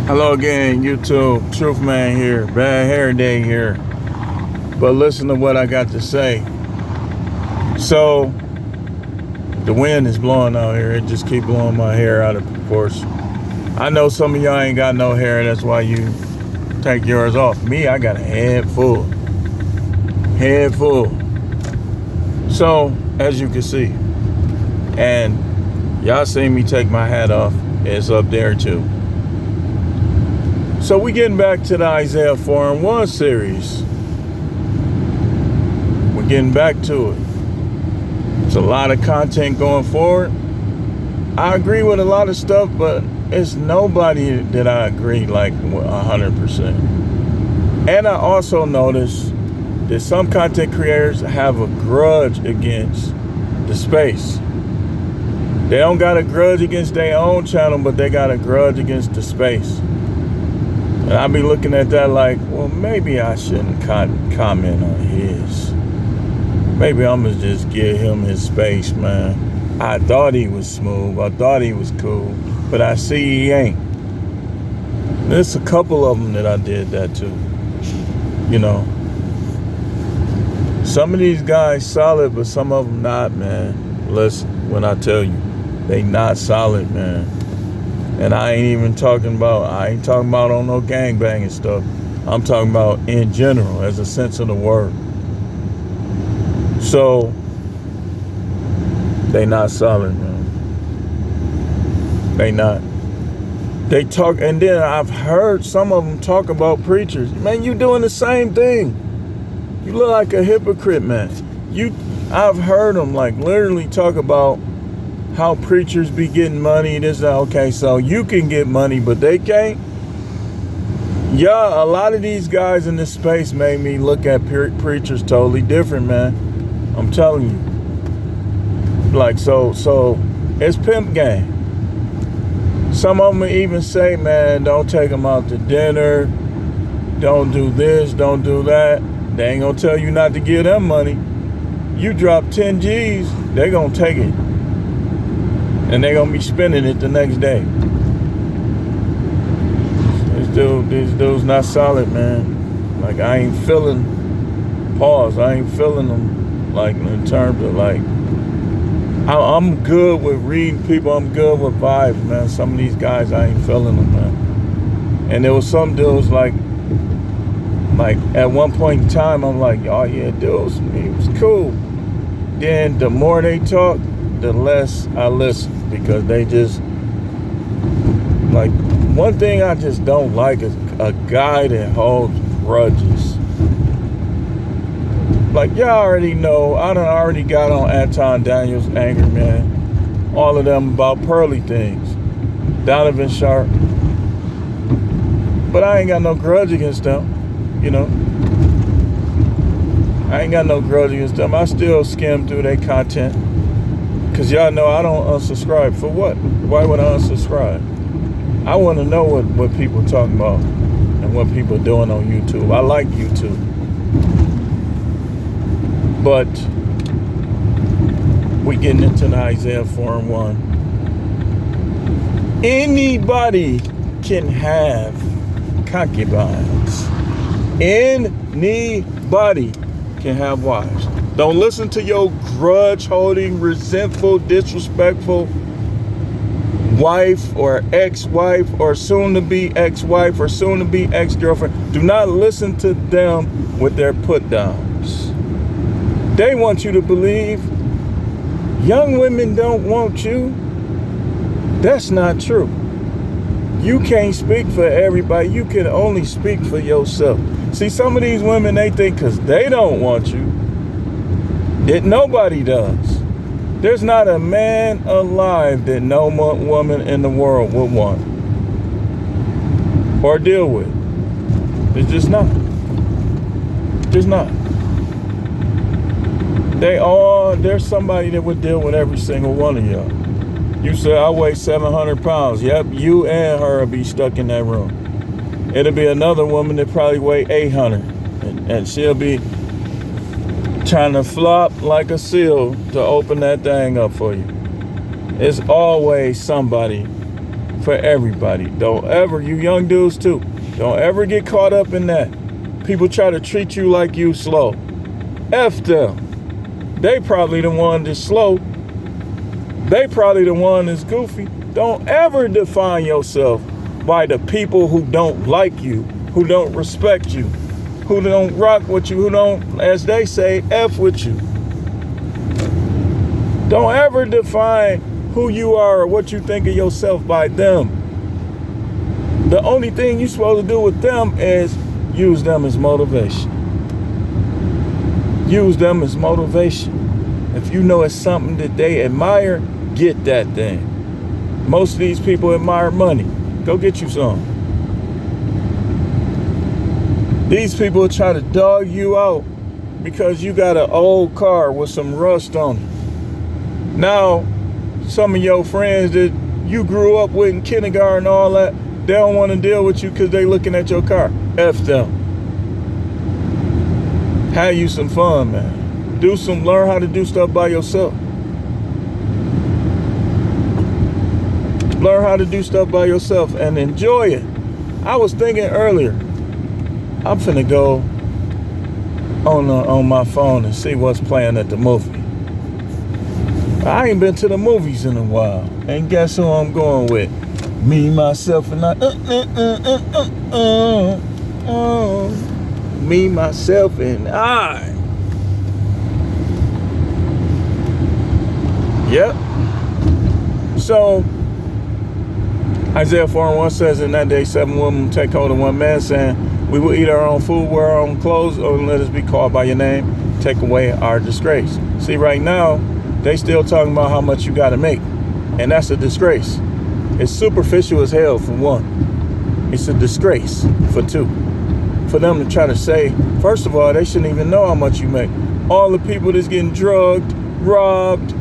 Hello again, YouTube. Truth Man here. Bad hair day here. But listen to what I got to say. So, the wind is blowing out here. It just keep blowing my hair out of proportion. I know some of y'all ain't got no hair. That's why you take yours off. Me, I got a head full. Head full. So, as you can see. And y'all seen me take my hat off. It's up there too. So we getting back to the Isaiah 4 and 1 series. We're getting back to it. It's a lot of content going forward. I agree with a lot of stuff, but it's nobody that I agree like 100%. And I also noticed that some content creators have a grudge against the space. They don't got a grudge against their own channel, but they got a grudge against the space. And I be looking at that like, well, maybe I shouldn't comment on his. Maybe I'm going to just give him his space, man. I thought he was smooth. I thought he was cool. But I see he ain't. There's a couple of them that I did that to. You know. Some of these guys solid, but some of them not, man. Listen, when I tell you, they not solid, man. And I ain't talking about on no gangbanging stuff. I'm talking about in general, as a sense of the word. So, they not solid, man. They not. They talk, and then I've heard some of them talk about preachers. Man, you doing the same thing. You look like a hypocrite, man. I've heard them like literally talk about how preachers be getting money. This, okay, so you can get money, but they can't. Yeah, a lot of these guys in this space made me look at preachers totally different, man. I'm telling you. Like, so it's pimp game. Some of them even say, man, don't take them out to dinner. Don't do this, don't do that. They ain't gonna tell you not to give them money. You drop 10 G's, they gonna take it. And they gonna be spending it the next day. These dudes not solid, man. Like, I ain't feeling them, like, in terms of, like, I'm good with reading people. I'm good with vibes, man. Some of these guys, I ain't feeling them, man. And there was some dudes, like at one point in time, I'm like, oh yeah, dudes, he was cool. Then the more they talk, the less I listen, because they just, like, one thing I just don't like is a guy that holds grudges. Like, y'all already know, I done already got on Anton Daniels' anger, man. All of them about pearly things. Donovan Sharp. But I ain't got no grudge against them, you know. I ain't got no grudge against them. I still skim through their content. Because y'all know I don't unsubscribe. For what? Why would I unsubscribe? I want to know what people talking about and what people doing on YouTube. I like YouTube. But we getting into the Isaiah 4 and 1. Anybody can have concubines. Anybody can have wives. Don't listen to your grudge-holding, resentful, disrespectful wife or ex-wife or soon-to-be ex-wife or soon-to-be ex-girlfriend. Do not listen to them with their put-downs. They want you to believe young women don't want you. That's not true. You can't speak for everybody. You can only speak for yourself. See, some of these women, they think because they don't want you, that nobody does. There's not a man alive that no woman in the world would want or deal with. It's just not. Just not. There's somebody that would deal with every single one of y'all. You say, I weigh 700 pounds. Yep, you and her will be stuck in that room. It'll be another woman that probably weigh 800. And she'll be trying to flop like a seal to open that thing up for you. It's always somebody for everybody. Don't ever, you young dudes too, don't ever get caught up in that. People try to treat you like you slow. F them. They probably the one that's slow. They probably the one that's goofy. Don't ever define yourself by the people who don't like you, who don't respect you, who don't rock with you, who don't, as they say, F with you. Don't ever define who you are or what you think of yourself by them. The only thing you're supposed to do with them is use them as motivation. Use them as motivation. If you know it's something that they admire, get that thing. Most of these people admire money. Go get you some. These people try to dog you out because you got an old car with some rust on it. Now, some of your friends that you grew up with in kindergarten and all that, they don't want to deal with you because they looking at your car. F them. Have you some fun, man. Learn how to do stuff by yourself. Learn how to do stuff by yourself and enjoy it. I was thinking earlier, I'm finna go on my phone and see what's playing at the movie. I ain't been to the movies in a while. And guess who I'm going with? Me, myself, and I. Me, myself, and I. Yep. So, Isaiah 4:1 says, in that day 7 women take hold of one man, saying, we will eat our own food, wear our own clothes, or let us be called by your name, take away our disgrace. See, right now, they still talking about how much you got to make. And that's a disgrace. It's superficial as hell, for one. It's a disgrace, for two. For them to try to say, first of all, they shouldn't even know how much you make. All the people that's getting drugged, robbed,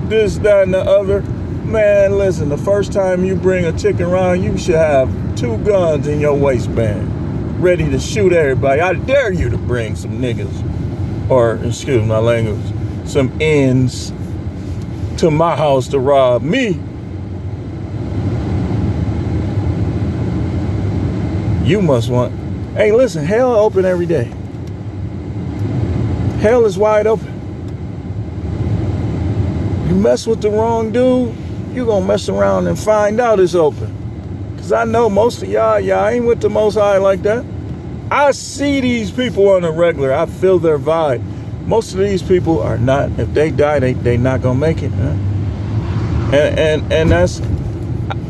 this, that, and the other. Man, listen, the first time you bring a chick around, you should have 2 guns in your waistband, ready to shoot everybody. I dare you to bring some niggas, or, excuse my language, some ends to my house to rob me. You must want. Hey, listen, hell open every day. Hell is wide open. You mess with the wrong dude, you're gonna mess around and find out it's open. Cause I know most of y'all ain't with the Most High like that. I see these people on a regular. I feel their vibe. Most of these people are not. If they die, they not gonna make it. And that's.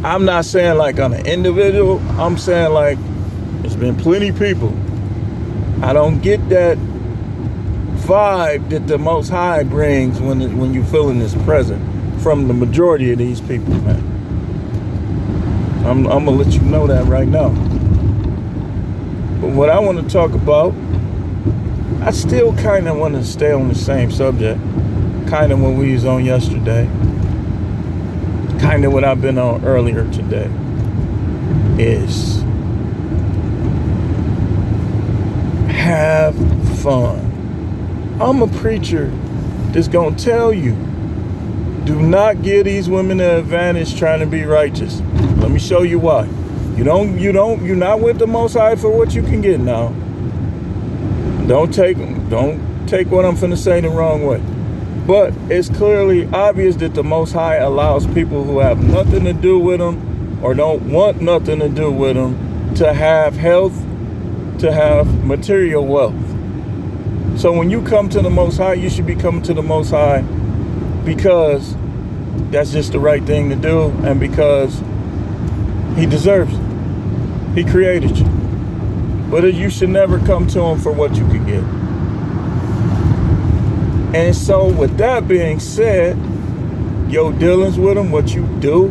I'm not saying like on an individual. I'm saying like there's been plenty of people. I don't get that vibe that the Most High brings when you feeling His presence from the majority of these people, man. I'm gonna let you know that right now. But what I want to talk about, I still kind of want to stay on the same subject, kind of what we was on yesterday, kind of what I've been on earlier today, is have fun. I'm a preacher that's gonna tell you, do not give these women the advantage trying to be righteous. Let me show you why. You're not with the Most High for what you can get now. Don't take what I'm finna say the wrong way. But it's clearly obvious that the Most High allows people who have nothing to do with Him or don't want nothing to do with Him to have health, to have material wealth. So when you come to the Most High, you should be coming to the Most High because that's just the right thing to do and because He deserves it. He created you. But you should never come to Him for what you can get. And so with that being said, your dealings with Him, what you do,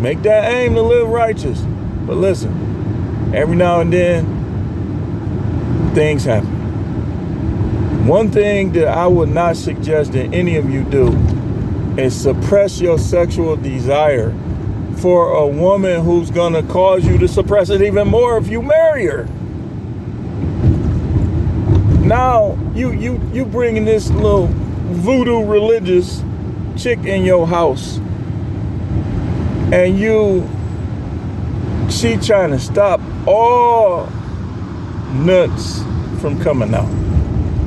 make that aim to live righteous. But listen, every now and then, things happen. One thing that I would not suggest that any of you do is suppress your sexual desire for a woman who's gonna cause you to suppress it even more if you marry her. Now you bringing this little voodoo religious chick in your house and she trying to stop all nuts from coming out.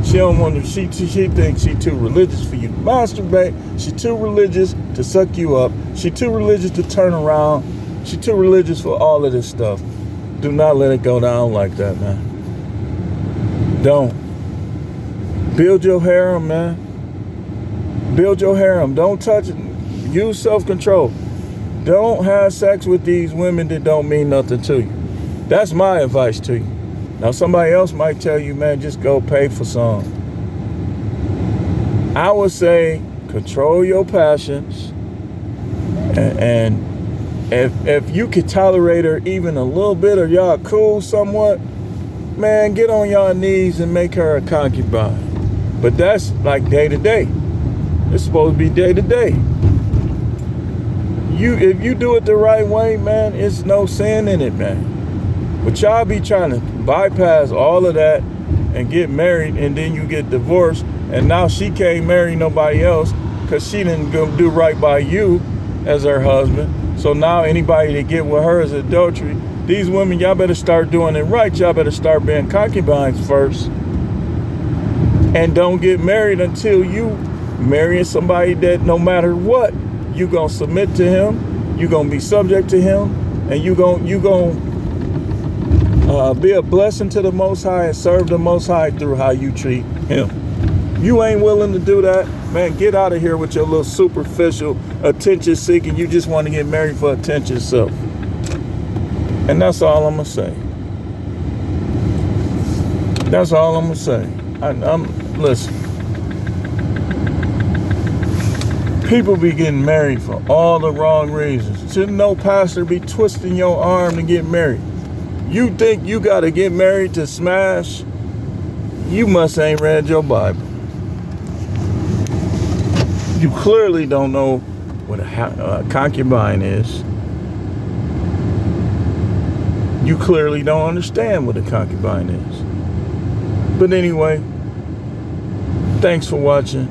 She don't want to, she thinks she too religious for you to masturbate. She too religious to suck you up. She too religious to turn around. She too religious for all of this stuff. Do not let it go down like that, man. Don't. Build your harem, man. Build your harem. Don't touch it. Use self-control. Don't have sex with these women that don't mean nothing to you. That's my advice to you. Now, somebody else might tell you, man, just go pay for some. I would say control your passions. And if you could tolerate her even a little bit, or y'all cool somewhat, man, get on your knees and make her a concubine. But that's like day to day. It's supposed to be day to day. If you do it the right way, man, it's no sin in it, man. But y'all be trying to bypass all of that and get married, and then you get divorced, and now she can't marry nobody else because she didn't go do right by you as her husband. So now anybody that get with her is adultery. These women, y'all better start doing it right. Y'all better start being concubines first. And don't get married until you marrying somebody that no matter what, you gonna submit to him, you gonna be subject to him, and you gonna be a blessing to the Most High and serve the Most High through how you treat him. You ain't willing to do that, man, get out of here with your little superficial attention seeking. You just want to get married for attention self. And that's all I'm gonna say. That's all I'm gonna say. Listen. People be getting married for all the wrong reasons. Shouldn't no pastor be twisting your arm to get married? You think you got to get married to smash? You must ain't read your Bible. You clearly don't know what a concubine is. You clearly don't understand what a concubine is. But anyway, thanks for watching.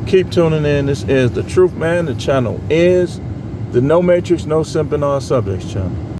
Keep tuning in. This is The Truth Man. The channel is the No Matrix, No Simping All Subjects channel.